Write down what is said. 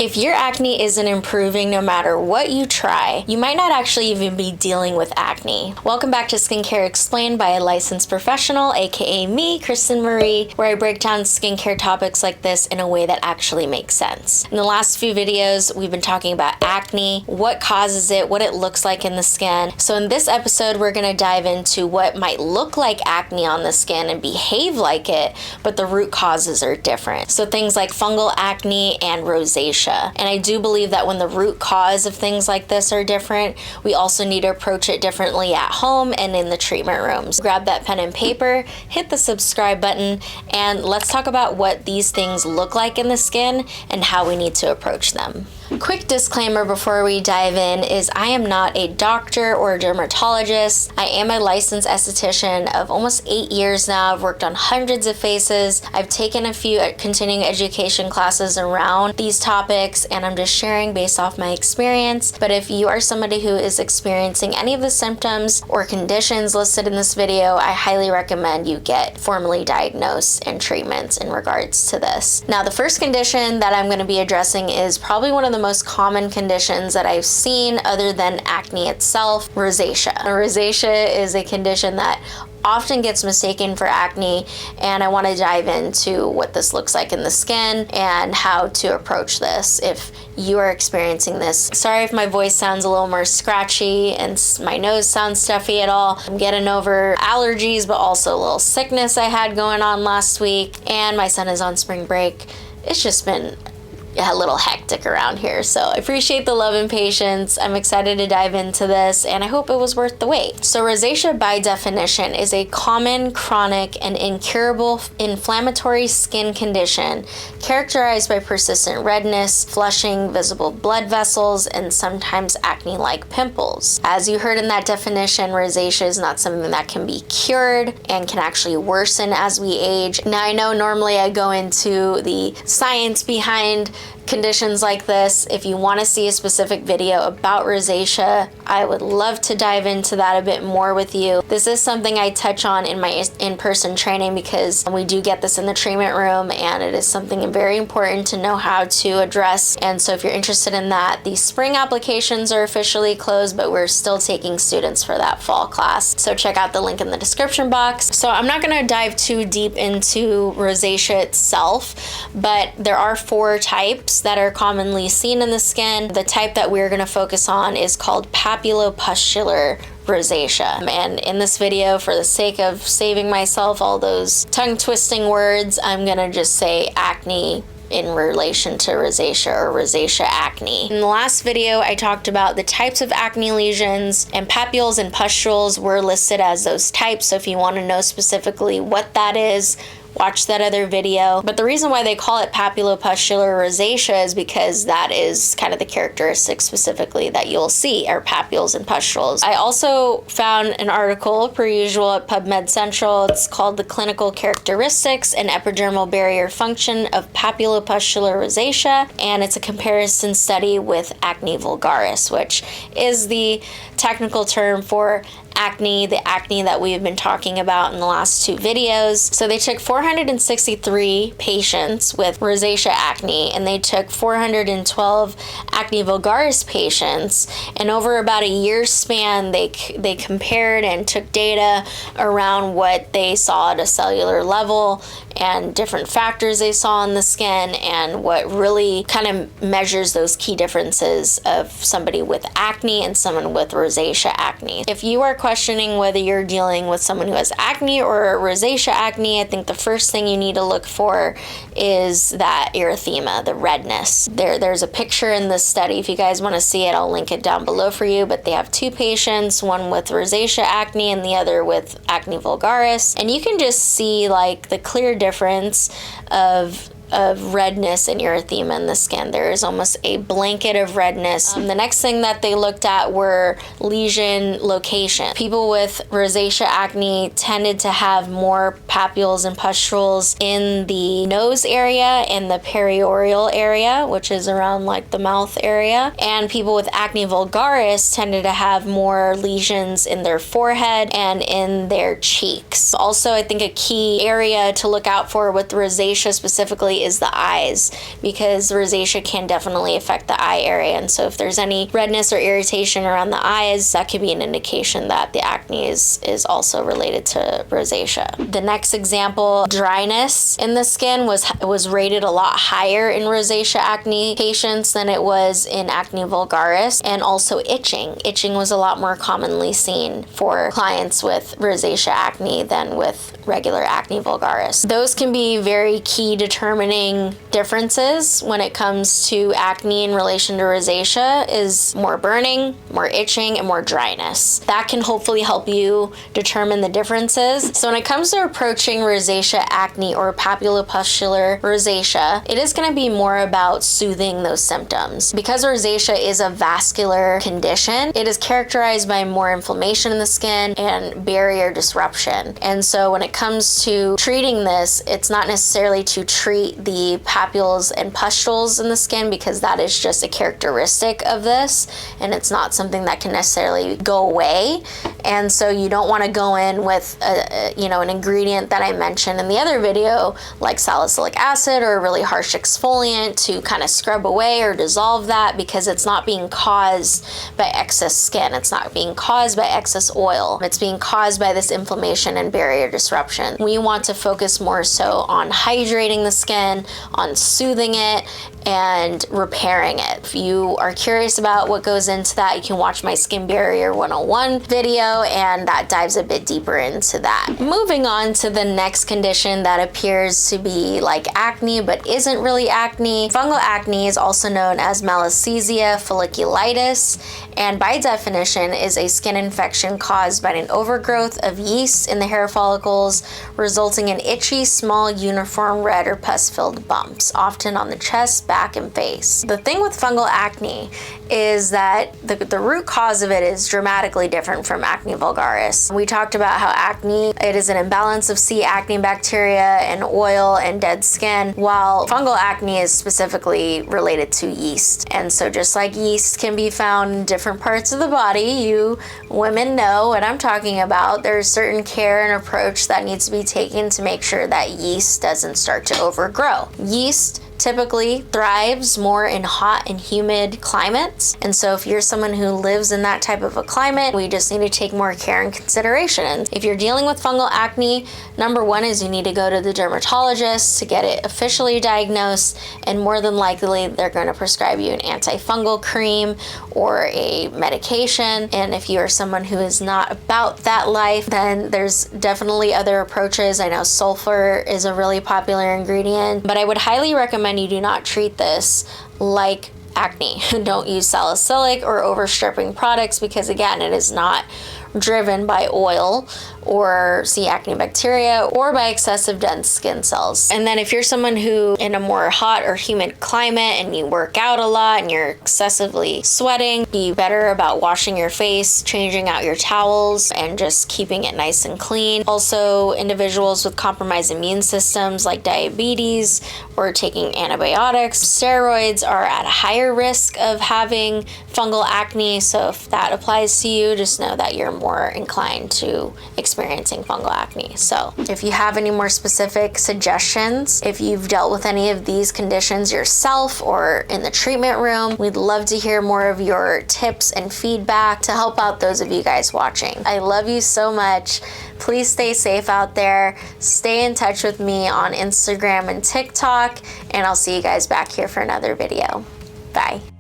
If your acne isn't improving no matter what you try, you might not actually even be dealing with acne. Welcome back to Skincare Explained by a licensed professional, aka me, Kristen Marie, where I break down skincare topics like this in a way that actually makes sense. In the last few videos, we've been talking about acne, what causes it, what it looks like in the skin. So in this episode, we're gonna dive into what might look like acne on the skin and behave like it, but the root causes are different. So things like fungal acne and rosacea. And I do believe that when the root cause of things like this are different, we also need to approach it differently at home and in the treatment rooms. Grab that pen and paper, hit the subscribe button, and let's talk about what these things look like in the skin and how we need to approach them. Quick disclaimer before we dive in is I am not a doctor or a dermatologist. I am a licensed esthetician of almost 8 years now. I've worked on hundreds of faces. I've taken a few continuing education classes around these topics, and I'm just sharing based off my experience. But if you are somebody who is experiencing any of the symptoms or conditions listed in this video, I highly recommend you get formally diagnosed and treatments in regards to this. Now, the first condition that I'm going to be addressing is probably one of the most common conditions that I've seen other than acne itself, rosacea. Rosacea is a condition that often gets mistaken for acne, and I want to dive into what this looks like in the skin and how to approach this if you are experiencing this. Sorry if my voice sounds a little more scratchy and my nose sounds stuffy at all. I'm getting over allergies, but also a little sickness I had going on last week, and my son is on spring break. It's just been a little hectic around here, so I appreciate the love and patience. I'm excited to dive into this, and I hope it was worth the wait. So rosacea by definition is a common, chronic, and incurable inflammatory skin condition characterized by persistent redness, flushing, visible blood vessels, and sometimes acne-like pimples. As you heard in that definition, rosacea is not something that can be cured and can actually worsen as we age. Now, I know normally I go into the science behind conditions like this. If you want to see a specific video about rosacea, I would love to dive into that a bit more with you. This is something I touch on in my in-person training because we do get this in the treatment room, and it is something very important to know how to address. And so if you're interested in that, the spring applications are officially closed, but we're still taking students for that fall class. So check out the link in the description box. So I'm not going to dive too deep into rosacea itself, but there are 4 types that are commonly seen in the skin. The type that we're going to focus on is called papulopustular rosacea. And in this video, for the sake of saving myself all those tongue-twisting words, I'm going to just say acne in relation to rosacea or rosacea acne. In the last video, I talked about the types of acne lesions, and papules and pustules were listed as those types. So if you want to know specifically what that is, watch that other video. But the reason why they call it papulopustular rosacea is because that is kind of the characteristic specifically that you'll see are papules and pustules. I also found an article, per usual, at PubMed Central. It's called The Clinical Characteristics and Epidermal Barrier Function of Papulopustular Rosacea, and it's a comparison study with acne vulgaris, which is the technical term for acne, the acne that we've been talking about in the last 2 videos. So they took 463 patients with rosacea acne, and they took 412 acne vulgaris patients, and over about a year span they compared and took data around what they saw at a cellular level and different factors they saw in the skin, and what really kind of measures those key differences of somebody with acne and someone with rosacea acne. If you are questioning whether you're dealing with someone who has acne or rosacea acne, I think the first thing you need to look for is that erythema, the redness. There's a picture in this study. If you guys want to see it, I'll link it down below for you, but they have 2 patients, one with rosacea acne and the other with acne vulgaris, and you can just see like the clear difference of redness and erythema in the skin. There is almost a blanket of redness. The next thing that they looked at were lesion location. People with rosacea acne tended to have more papules and pustules in the nose area and the perioral area, which is around like the mouth area. And people with acne vulgaris tended to have more lesions in their forehead and in their cheeks. Also, I think a key area to look out for with rosacea specifically really is the eyes, because rosacea can definitely affect the eye area. And so if there's any redness or irritation around the eyes, that could be an indication that the acne is also related to rosacea. The next example, dryness in the skin was rated a lot higher in rosacea acne patients than it was in acne vulgaris, and also itching. Itching was a lot more commonly seen for clients with rosacea acne than with regular acne vulgaris. Those can be very key determining differences when it comes to acne in relation to rosacea, is more burning, more itching, and more dryness. That can hopefully help you determine the differences. So when it comes to approaching rosacea acne or papulopustular rosacea, it is going to be more about soothing those symptoms. Because rosacea is a vascular condition, it is characterized by more inflammation in the skin and barrier disruption. And so when it comes to treating this, it's not necessarily to treat the papules and pustules in the skin, because that is just a characteristic of this, and it's not something that can necessarily go away. And so you don't want to go in with an ingredient that I mentioned in the other video, like salicylic acid or a really harsh exfoliant, to kind of scrub away or dissolve that, because it's not being caused by excess skin. It's not being caused by excess oil. It's being caused by this inflammation and barrier disruption. We want to focus more so on hydrating the skin, on soothing it, and repairing it. If you are curious about what goes into that, you can watch my Skin Barrier 101 video, and that dives a bit deeper into that. Moving on to the next condition that appears to be like acne but isn't really acne. Fungal acne is also known as Malassezia folliculitis, and by definition is a skin infection caused by an overgrowth of yeast in the hair follicles, resulting in itchy, small, uniform red or pus-filled bumps, often on the chest, back, and face. The thing with fungal acne is that the root cause of it is dramatically different from acne vulgaris. We talked about how acne, it is an imbalance of C. acne bacteria and oil and dead skin, while fungal acne is specifically related to yeast. And so just like yeast can be found in different parts of the body, you women know what I'm talking about. There's certain care and approach that needs to be taken to make sure that yeast doesn't start to overgrow. Yeast typically thrives more in hot and humid climates. And so if you're someone who lives in that type of a climate, we just need to take more care and consideration. And if you're dealing with fungal acne, number one is you need to go to the dermatologist to get it officially diagnosed, and more than likely they're going to prescribe you an antifungal cream or a medication. And if you are someone who is not about that life, then there's definitely other approaches. I know sulfur is a really popular ingredient, but I would highly recommend you do not treat this like acne. Don't use salicylic or overstripping products, because again, it is not driven by oil or C. acne bacteria or by excessive dense skin cells. And then if you're someone who in a more hot or humid climate and you work out a lot and you're excessively sweating, be better about washing your face, changing out your towels, and just keeping it nice and clean. Also, individuals with compromised immune systems like diabetes or taking antibiotics, steroids are at a higher risk of having fungal acne. So if that applies to you, just know that you're more inclined to experiencing fungal acne. So if you have any more specific suggestions, if you've dealt with any of these conditions yourself or in the treatment room, we'd love to hear more of your tips and feedback to help out those of you guys watching. I love you so much. Please stay safe out there. Stay in touch with me on Instagram and TikTok, and I'll see you guys back here for another video. Bye.